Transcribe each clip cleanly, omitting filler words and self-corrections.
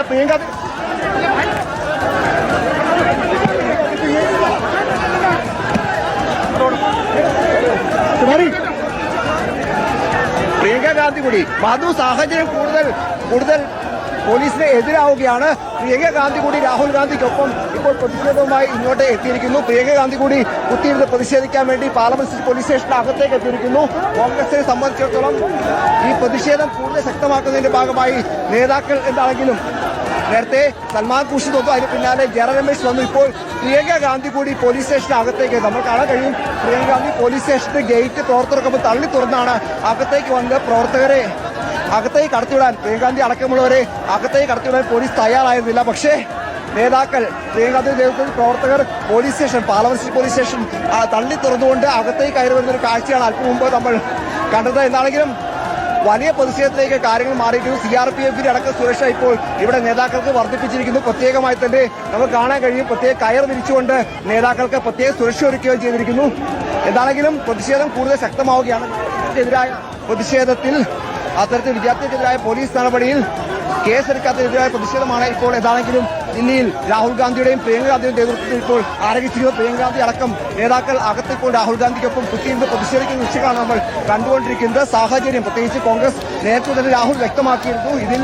പ്രിയങ്ക ഗാന്ധി കൂടി മധു സാഹചര്യം കൂടുതൽ പോലീസിന് എതിരാവുകയാണ്. പ്രിയങ്ക ഗാന്ധി കൂടി രാഹുൽ ഗാന്ധിക്കൊപ്പം ഇപ്പോൾ പ്രതിഷേധവുമായി ഇങ്ങോട്ട് എത്തിയിരിക്കുന്നു. പ്രിയങ്ക ഗാന്ധി കൂടി കുത്തിയിരുന്ന് പ്രതിഷേധിക്കാൻ വേണ്ടി പാർലമെന്റ് പോലീസ് സ്റ്റേഷന്റെ അകത്തേക്ക് എത്തിയിരിക്കുന്നു. കോൺഗ്രസിനെ സംബന്ധിച്ചിടത്തോളം ഈ പ്രതിഷേധം കൂടുതൽ ശക്തമാക്കുന്നതിന്റെ ഭാഗമായി നേതാക്കൾ എന്താണെങ്കിലും നേരത്തെ സൽമാൻ ഖുർഷിദ് വന്നു, അതിന് പിന്നാലെ ജയറാം രമേശ് വന്നു. ഇപ്പോൾ പ്രിയങ്ക ഗാന്ധി കൂടി പോലീസ് സ്റ്റേഷന്റെ അകത്തേക്ക് നമ്മൾ കാണാൻ കഴിയും. പ്രിയങ്ക ഗാന്ധി പോലീസ് സ്റ്റേഷന്റെ ഗേറ്റ് പ്രവർത്തകർക്കൊപ്പം തള്ളി തുറന്നാണ് അകത്തേക്ക് വന്ന് പ്രവർത്തകരെ അകത്തേക്ക് കടത്തിവിടാൻ, പ്രിയങ്കാന്തി അടക്കമുള്ളവരെ അകത്തേക്ക് കടത്തിവിടാൻ പോലീസ് തയ്യാറായിരുന്നില്ല. പക്ഷേ നേതാക്കൾ, പ്രിയങ്കാന്തി നേതൃത്വത്തിൽ പ്രവർത്തകർ പാർലമെന്റ് പോലീസ് സ്റ്റേഷൻ തള്ളി തുറന്നുകൊണ്ട് അകത്തേക്ക് കയറി വരുന്നൊരു കാഴ്ചയാണ് അല്പം മുമ്പ് നമ്മൾ കണ്ടത്. എന്നാണെങ്കിലും വലിയ പ്രതിഷേധത്തിലേക്ക് കാര്യങ്ങൾ മാറിയിരിക്കുന്നു. CRPF അടക്കം സുരക്ഷ ഇപ്പോൾ ഇവിടെ നേതാക്കൾക്ക് വർദ്ധിപ്പിച്ചിരിക്കുന്നു. പ്രത്യേകമായി തന്നെ നമുക്ക് കാണാൻ കഴിയും. പ്രത്യേക കയർ വിരിച്ചുകൊണ്ട് നേതാക്കൾക്ക് പ്രത്യേക സുരക്ഷ ഒരുക്കുകയും ചെയ്തിരിക്കുന്നു. എന്താണെങ്കിലും പ്രതിഷേധം കൂടുതൽ ശക്തമാവുകയാണ്. എതിരായ പ്രതിഷേധത്തിൽ അത്തരത്തിൽ വിദ്യാർത്ഥികൾക്കെതിരായ പോലീസ് നടപടിയിൽ കേസെടുക്കാത്തതിനെതിരായ പ്രതിഷേധമാണ് ഇപ്പോൾ ഏതാണെങ്കിലും ദില്ലിയിൽ രാഹുൽ ഗാന്ധിയുടെയും പ്രിയങ്ക ഗാന്ധിയുടെയും നേതൃത്വത്തിൽ ഇപ്പോൾ ആരംഭിച്ചിരിക്കുന്നത്. പ്രിയങ്ക ഗാന്ധി അടക്കം നേതാക്കൾ അകത്തിപ്പോൾ രാഹുൽ ഗാന്ധിക്കൊപ്പം കുത്തിയിരുന്ന് പ്രതിഷേധിക്കുന്ന ദൃശ്യങ്ങളാണ് നമ്മൾ കണ്ടുകൊണ്ടിരിക്കുന്നത്. സാഹചര്യം പ്രത്യേകിച്ച് കോൺഗ്രസ് നേതൃത്വം തന്നെ രാഹുൽ വ്യക്തമാക്കിയിരുന്നു, ഇതിൽ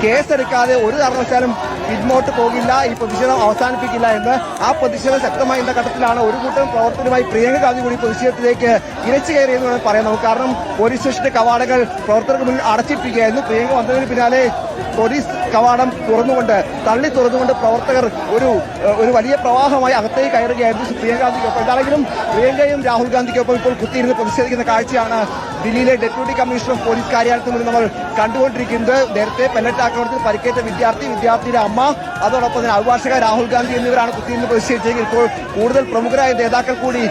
കേസെടുക്കാതെ ഒരു കാരണവശാലും പിന്നോട്ട് പോകില്ല, ഈ പ്രതിഷേധം അവസാനിപ്പിക്കില്ല എന്ന്. ആ പ്രതിഷേധം ശക്തമായ എന്ന ഘട്ടത്തിലാണ് ഒരു കൂട്ടം പ്രവർത്തകരുമായി പ്രിയങ്ക ഗാന്ധി കൂടി പ്രതിഷേധത്തിലേക്ക് ഇരച്ചു കയറിയെന്ന് വേണം പറയാൻ നമുക്ക്. കാരണം പോലീസ് സ്റ്റേഷന്റെ കവാടങ്ങൾ പ്രവർത്തകർക്ക് മുന്നിൽ അടച്ചിട്ടിരിക്കുകയായിരുന്നു. പ്രിയങ്ക വന്നതിന് പിന്നാലെ പോലീസ് കവാടം തള്ളി തുറന്നുകൊണ്ട് പ്രവർത്തകർ ഒരു വലിയ പ്രവാഹമായി അകത്തേക്ക് കയറുകയായിരുന്നു പ്രിയങ്ക ഗാന്ധിക്കൊപ്പം. എന്താണെങ്കിലും പ്രിയങ്കയും രാഹുൽ ഗാന്ധിക്കൊപ്പം ഇപ്പോൾ കുത്തിയിരുന്ന് പ്രതിഷേധിക്കുന്ന കാഴ്ചയാണ് ദില്ലിയിലെ ഡെപ്യൂട്ടി കമ്മീഷണർ ഓഫ് പോലീസ് കാര്യാലയത്തിൽ നിന്ന് നമ്മൾ കണ്ടുകൊണ്ടിരിക്കുന്നത്. നേരത്തെ പെല്ലറ്റ് ആക്രമണത്തിൽ പരിക്കേറ്റ വിദ്യാർത്ഥിയുടെ അമ്മ, അതോടൊപ്പം തന്നെ അഭിഭാഷക രാഹുൽ ഗാന്ധി എന്നിവരാണ് കുത്തിയിരുന്ന് പ്രതിഷേധിച്ചെങ്കിൽ ഇപ്പോൾ കൂടുതൽ പ്രമുഖരായ നേതാക്കൾ കൂടി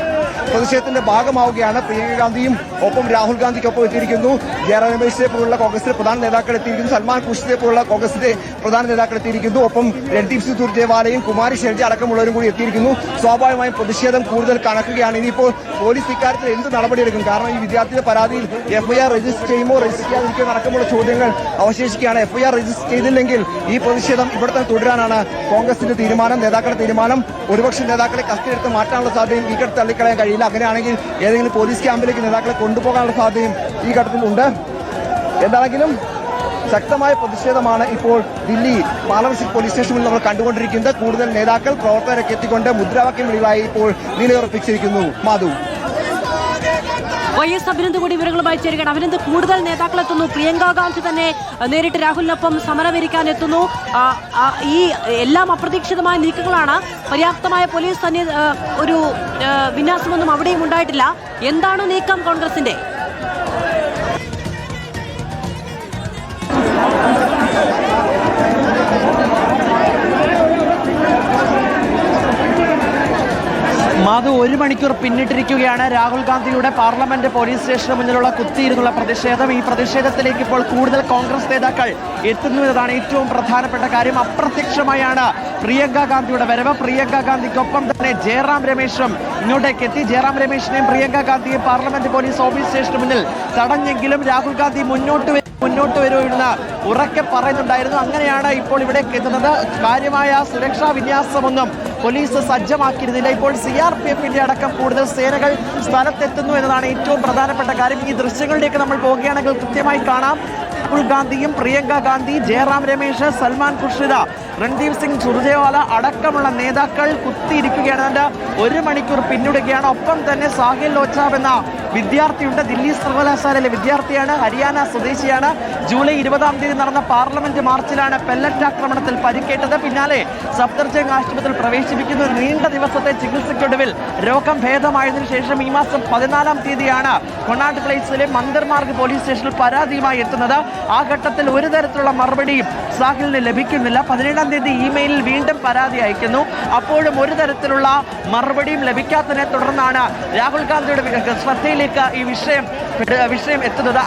പ്രതിഷേധത്തിന്റെ ഭാഗമാവുകയാണ്. പ്രിയങ്ക ഗാന്ധിയും ഒപ്പം രാഹുൽ ഗാന്ധിക്കൊപ്പം എത്തിയിരിക്കുന്നു. ജയറാം രമേശിനെ പോലുള്ള കോൺഗ്രസിലെ പ്രധാന നേതാക്കൾ എത്തിയിരിക്കുന്നു. സൽമാൻ ഖുർഷിദിനെ പോലുള്ള കോൺഗ്രസിന്റെ പ്രധാന നേതാക്കൾ എത്തിയിരിക്കുന്നു. ഒപ്പം രൺദീപ് സിംഗ് സുർജേവാലയും കുമാരി ഷെൽജി അടക്കമുള്ളവരും കൂടി എത്തിയിരിക്കുന്നു. സ്വാഭാവികമായും പ്രതിഷേധം കൂടുതൽ കണക്കുകയാണ്. ഇനിയിപ്പോൾ പോലീസ് ഇക്കാര്യത്തിൽ എന്ത് നടപടിയെടുക്കും? കാരണം ഈ വിദ്യാർത്ഥിയുടെ പരാതിയിൽ FIR രജിസ്റ്റർ ചെയ്യുമോ രജിസ്റ്റർ ചെയ്യാതിരിക്കുമോ അടക്കമുള്ള ചോദ്യങ്ങൾ അവശേഷിക്കുകയാണ്. FIR രജിസ്റ്റർ ചെയ്തില്ലെങ്കിൽ ഈ പ്രതിഷേധം ഇവിടെ തന്നെ തുടരാനാണ് കോൺഗ്രസിന്റെ തീരുമാനം, നേതാക്കളുടെ തീരുമാനം. ഒരുപക്ഷെ നേതാക്കളെ കസ്റ്റഡിയെടുത്ത് മാറ്റാനുള്ള സാധ്യതയും ഈ ഘട്ടത്തിൽ തള്ളിക്കളയാൻ കഴിയില്ല. അങ്ങനെയാണെങ്കിൽ ഏതെങ്കിലും പോലീസ് ക്യാമ്പിലേക്ക് നേതാക്കളെ കൊണ്ടുപോകാനുള്ള സാധ്യതയും ഈ ഘട്ടത്തിൽ ഉണ്ട്. എന്താണെങ്കിലും ശക്തമായ പ്രതിഷേധമാണ് ഇപ്പോൾ ദില്ലി പാർലമെന്റ് പോലീസ് സ്റ്റേഷനിൽ നമ്മൾ കണ്ടുകൊണ്ടിരിക്കുന്നത്. കൂടുതൽ നേതാക്കൾ പ്രവർത്തകരൊക്കെ എത്തിക്കൊണ്ട് മുദ്രാവാക്യം വിളികളായി ഇപ്പോൾ നിലയുറപ്പിച്ചിരിക്കുന്നു. മാധു, YS അഭിനന്ദ് കൂടി വിവരങ്ങളുമായി ചേരുകയാണ്. അഭിനന്ദ്, കൂടുതൽ നേതാക്കൾ എത്തുന്നു. പ്രിയങ്ക ഗാന്ധി തന്നെ നേരിട്ട് രാഹുലിനൊപ്പം സമരമിരിക്കാൻ എത്തുന്നു. ഈ എല്ലാം അപ്രതീക്ഷിതമായ നീക്കങ്ങളാണ്. പര്യാപ്തമായ പോലീസ് ഒരു വിന്യാസമൊന്നും അവിടെയും ഉണ്ടായിട്ടില്ല. എന്താണ് നീക്കം കോൺഗ്രസിന്റെ? മാധു, 1 മണിക്കൂർ പിന്നിട്ടിരിക്കുകയാണ് രാഹുൽ ഗാന്ധിയുടെ പാർലമെന്റ് പോലീസ് സ്റ്റേഷന് മുന്നിലുള്ള കുത്തിയിരുന്നുള്ള പ്രതിഷേധം. ഈ പ്രതിഷേധത്തിലേക്ക് ഇപ്പോൾ കൂടുതൽ കോൺഗ്രസ് നേതാക്കൾ എത്തുന്നു എന്നതാണ് ഏറ്റവും പ്രധാനപ്പെട്ട കാര്യം. അപ്രത്യക്ഷമായാണ് പ്രിയങ്ക ഗാന്ധിയുടെ വരവ്. പ്രിയങ്ക ഗാന്ധിക്കൊപ്പം തന്നെ ജയറാം രമേശും ഇങ്ങോട്ടേക്ക് എത്തി. ജയറാം രമേശിനെയും പ്രിയങ്ക ഗാന്ധിയും പാർലമെന്റ് പോലീസ് ഓഫീസ് സ്റ്റേഷന് മുന്നിൽ തടഞ്ഞെങ്കിലും രാഹുൽ ഗാന്ധി മുന്നോട്ട് വരൂ എന്ന് ഉറക്കെ പറയുന്നുണ്ടായിരുന്നു. അങ്ങനെയാണ് ഇപ്പോൾ ഇവിടേക്ക് എത്തുന്നത്. കാര്യമായ സുരക്ഷാ വിന്യാസമൊന്നും പോലീസ് സജ്ജമാക്കിയിരുന്നില്ല. ഇപ്പോൾ CRPF അടക്കം കൂടുതൽ സേനകൾ സ്ഥലത്തെത്തുന്നു എന്നതാണ് ഏറ്റവും പ്രധാനപ്പെട്ട കാര്യം. ഈ ദൃശ്യങ്ങളിലേക്ക് നമ്മൾ പോവുകയാണെങ്കിൽ കൃത്യമായി കാണാം രാഹുൽ ഗാന്ധിയും പ്രിയങ്ക ഗാന്ധി, ജയറാം രമേശ്, സൽമാൻ ഖുർഷിദ്, രൺദീപ് സിംഗ് സുർജേവാല അടക്കമുള്ള നേതാക്കൾ കുത്തിയിരിക്കുകയാണ്. അതിന്റെ 1 മണിക്കൂർ പിന്നിടുകയാണ്. ഒപ്പം തന്നെ സാഹിൽ ലോച്ചാബ് എന്ന വിദ്യാർത്ഥിയുണ്ട്. ദില്ലി സർവകലാശാലയിലെ വിദ്യാർത്ഥിയാണ്, ഹരിയാന സ്വദേശിയാണ്. ജൂലൈ 20-ാം തീയതി നടന്ന പാർലമെന്റ് മാർച്ചിലാണ് പെല്ലറ്റ് ആക്രമണത്തിൽ പരിക്കേറ്റത്. പിന്നാലെ സഫ്ദർജംഗ് ആശുപത്രിയിൽ പ്രവേശിപ്പിക്കുന്നു. നീണ്ട ദിവസത്തെ ചികിത്സയ്ക്കൊടുവിൽ രോഗം ഭേദമായതിനു ശേഷം ഈ മാസം 14-ാം തീയതിയാണ് കൊണാട്ട് പ്ലേസിലെ മന്ദർമാർഗ് പോലീസ് സ്റ്റേഷനിൽ പരാതിയുമായി എത്തുന്നത്. ആ ഘട്ടത്തിൽ ഒരു തരത്തിലുള്ള മറുപടിയും സാഹിലിന് ലഭിക്കുന്നില്ല. 17-ാം തീയതി ഇമെയിലിൽ വീണ്ടും പരാതി അയക്കുന്നു. അപ്പോഴും ഒരു തരത്തിലുള്ള മറുപടിയും ലഭിക്കാത്തതിനെ തുടർന്നാണ് രാഹുൽ ഗാന്ധിയുടെ ശ്രദ്ധയിലേക്ക് ഈ വിഷയം എത്തുന്നത്.